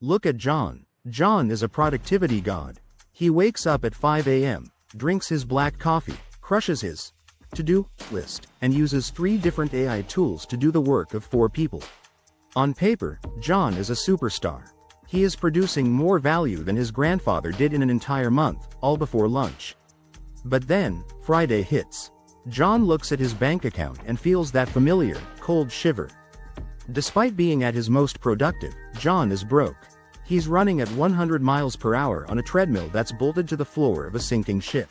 Look at John. John is a productivity god. He wakes up at 5 a.m., drinks his black coffee, crushes his to-do list, and uses 3 different AI tools to do the work of 4 people. On paper, John is a superstar. He is producing more value than his grandfather did in an entire month, all before lunch. But then, Friday hits. John looks at his bank account and feels that familiar, cold shiver. Despite being at his most productive, John is broke. He's running at 100 miles per hour on a treadmill that's bolted to the floor of a sinking ship.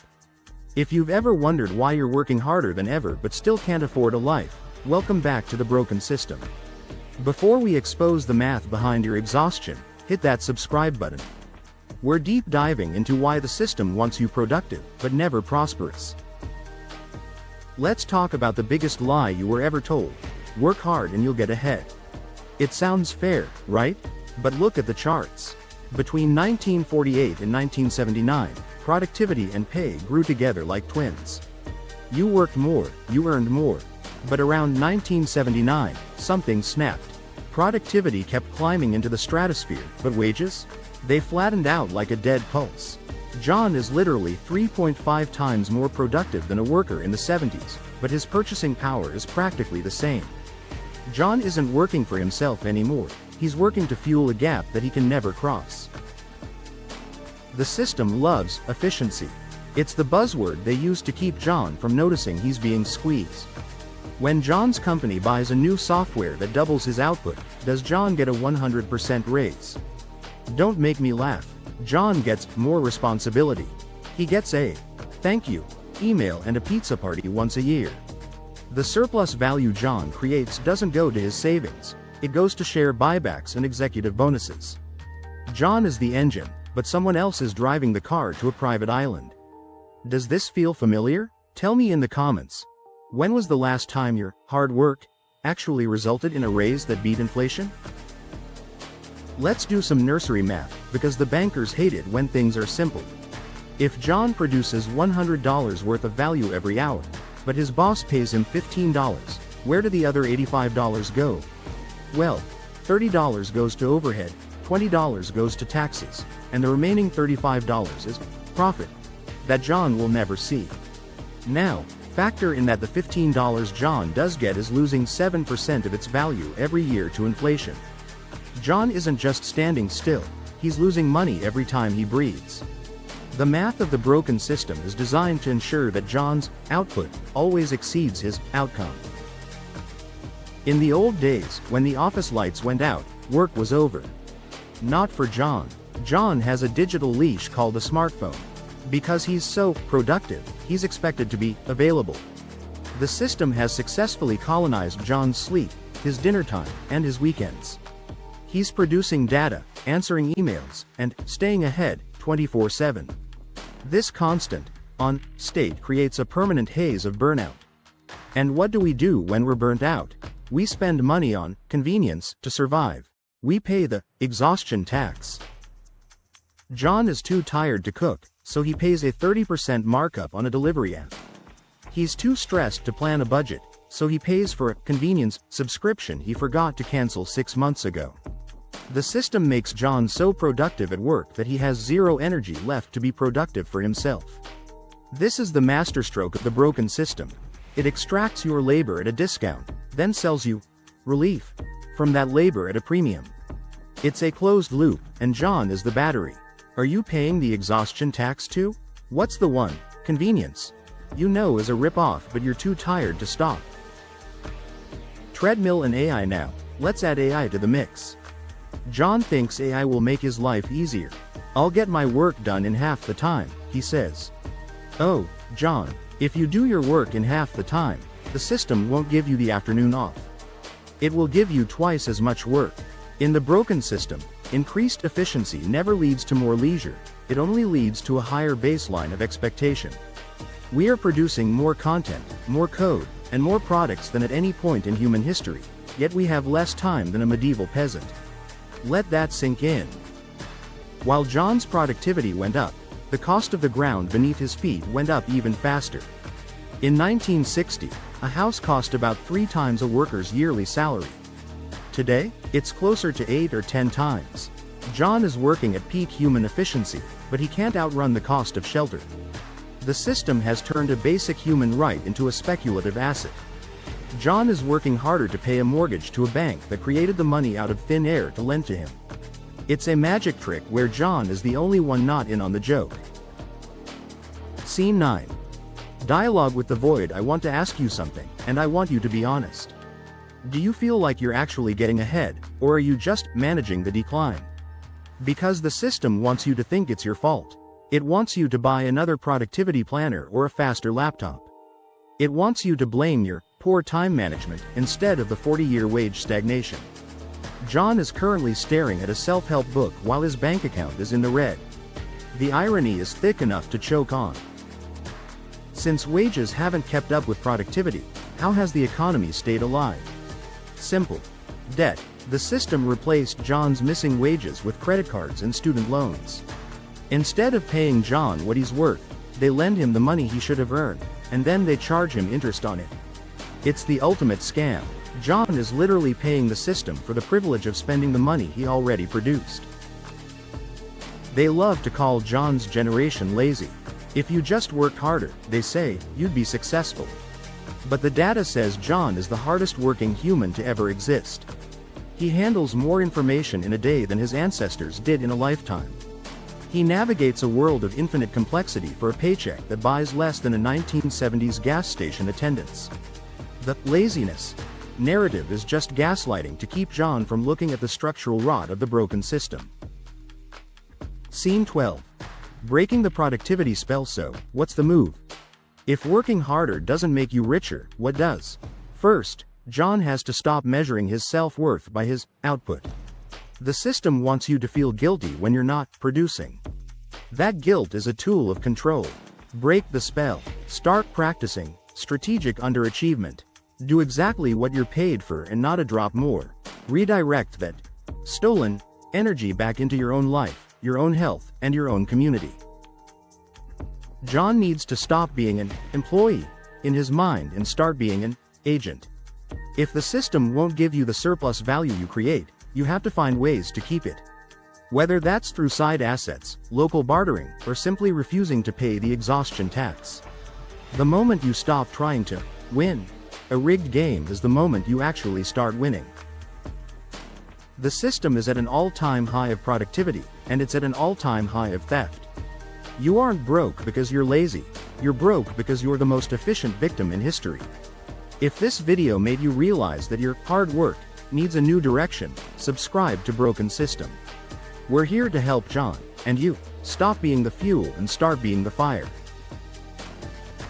If you've ever wondered why you're working harder than ever but still can't afford a life, welcome back to the broken system. Before we expose the math behind your exhaustion, hit that subscribe button. We're deep diving into why the system wants you productive, but never prosperous. Let's talk about the biggest lie you were ever told. Work hard and you'll get ahead. It sounds fair, right? But look at the charts. Between 1948 and 1979, productivity and pay grew together like twins. You worked more, you earned more. But around 1979, something snapped. Productivity kept climbing into the stratosphere, but wages? They flattened out like a dead pulse. John is literally 3.5 times more productive than a worker in the 70s, but his purchasing power is practically the same. John isn't working for himself anymore. He's working to fuel a gap that he can never cross. The system loves efficiency. It's the buzzword they use to keep John from noticing he's being squeezed. When John's company buys a new software that doubles his output, does John get a 100% raise? Don't make me laugh. John gets more responsibility. He gets a thank you email and a pizza party once a year. The surplus value John creates doesn't go to his savings. It goes to share buybacks and executive bonuses. John is the engine, but someone else is driving the car to a private island. Does this feel familiar? Tell me in the comments. When was the last time your hard work actually resulted in a raise that beat inflation? Let's do some nursery math, because the bankers hate it when things are simple. If John produces $100 worth of value every hour, but his boss pays him $15, where do the other $85 go? Well, $30 goes to overhead, $20 goes to taxes, and the remaining $35 is profit that John will never see. Now, factor in that the $15 John does get is losing 7% of its value every year to inflation. John isn't just standing still, he's losing money every time he breathes. The math of the broken system is designed to ensure that John's output always exceeds his outcome. In the old days, when the office lights went out, work was over. Not for John. John has a digital leash called a smartphone. Because he's so productive, he's expected to be available. The system has successfully colonized John's sleep, his dinner time, and his weekends. He's producing data, answering emails, and staying ahead 24/7. This constant on state creates a permanent haze of burnout. And what do we do when we're burnt out? We spend money on convenience to survive. We pay the exhaustion tax. John is too tired to cook, so he pays a 30% markup on a delivery app. He's too stressed to plan a budget, so he pays for a convenience subscription he forgot to cancel 6 months ago. The system makes John so productive at work that he has zero energy left to be productive for himself. This is the masterstroke of the broken system. It extracts your labor at a discount, then sells you relief from that labor at a premium. It's a closed loop, and John is the battery. Are you paying the exhaustion tax too? What's the one convenience you know is a rip-off but you're too tired to stop? Treadmill and AI now. Let's add AI to the mix. John thinks AI will make his life easier. I'll get my work done in half the time, he says. Oh, John, if you do your work in half the time, the system won't give you the afternoon off. It will give you twice as much work. In the broken system, increased efficiency never leads to more leisure, it only leads to a higher baseline of expectation. We are producing more content, more code, and more products than at any point in human history, yet we have less time than a medieval peasant. Let that sink in. While John's productivity went up, the cost of the ground beneath his feet went up even faster. In 1960, a house cost about 3 times a worker's yearly salary. Today, it's closer to 8 or 10 times. John is working at peak human efficiency, but he can't outrun the cost of shelter. The system has turned a basic human right into a speculative asset. John is working harder to pay a mortgage to a bank that created the money out of thin air to lend to him. It's a magic trick where John is the only one not in on the joke. Scene 9. Dialogue with the void. I want to ask you something, and I want you to be honest. Do you feel like you're actually getting ahead, or are you just managing the decline? Because the system wants you to think it's your fault. It wants you to buy another productivity planner or a faster laptop. It wants you to blame your poor time management instead of the 40-year wage stagnation. John is currently staring at a self-help book while his bank account is in the red. The irony is thick enough to choke on. Since wages haven't kept up with productivity, how has the economy stayed alive? Simple. Debt. The system replaced John's missing wages with credit cards and student loans. Instead of paying John what he's worth, they lend him the money he should have earned, and then they charge him interest on it. It's the ultimate scam. John is literally paying the system for the privilege of spending the money he already produced. They love to call John's generation lazy. If you just worked harder, they say, you'd be successful. But the data says John is the hardest working human to ever exist. He handles more information in a day than his ancestors did in a lifetime. He navigates a world of infinite complexity for a paycheck that buys less than a 1970s gas station attendance. The laziness narrative is just gaslighting to keep John from looking at the structural rot of the broken system. Scene 12. Breaking the productivity spell. So, what's the move? If working harder doesn't make you richer, what does? First, John has to stop measuring his self-worth by his output. The system wants you to feel guilty when you're not producing. That guilt is a tool of control. Break the spell. Start practicing strategic underachievement. Do exactly what you're paid for and not a drop more. Redirect that stolen energy back into your own life, your own health, and your own community. John needs to stop being an employee in his mind and start being an agent. If the system won't give you the surplus value you create, you have to find ways to keep it. Whether that's through side assets, local bartering, or simply refusing to pay the exhaustion tax. The moment you stop trying to win a rigged game is the moment you actually start winning. The system is at an all-time high of productivity, and it's at an all-time high of theft. You aren't broke because you're lazy. You're broke because you're the most efficient victim in history. If this video made you realize that your hard work needs a new direction, subscribe to Broken System. We're here to help John and you stop being the fuel and start being the fire.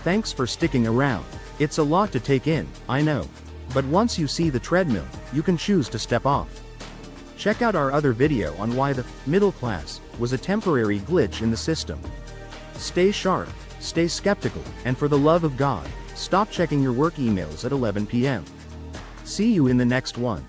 Thanks for sticking around. It's a lot to take in, I know. But once you see the treadmill, you can choose to step off. Check out our other video on why the middle class was a temporary glitch in the system. Stay sharp, stay skeptical, and for the love of God, stop checking your work emails at 11 p.m. See you in the next one.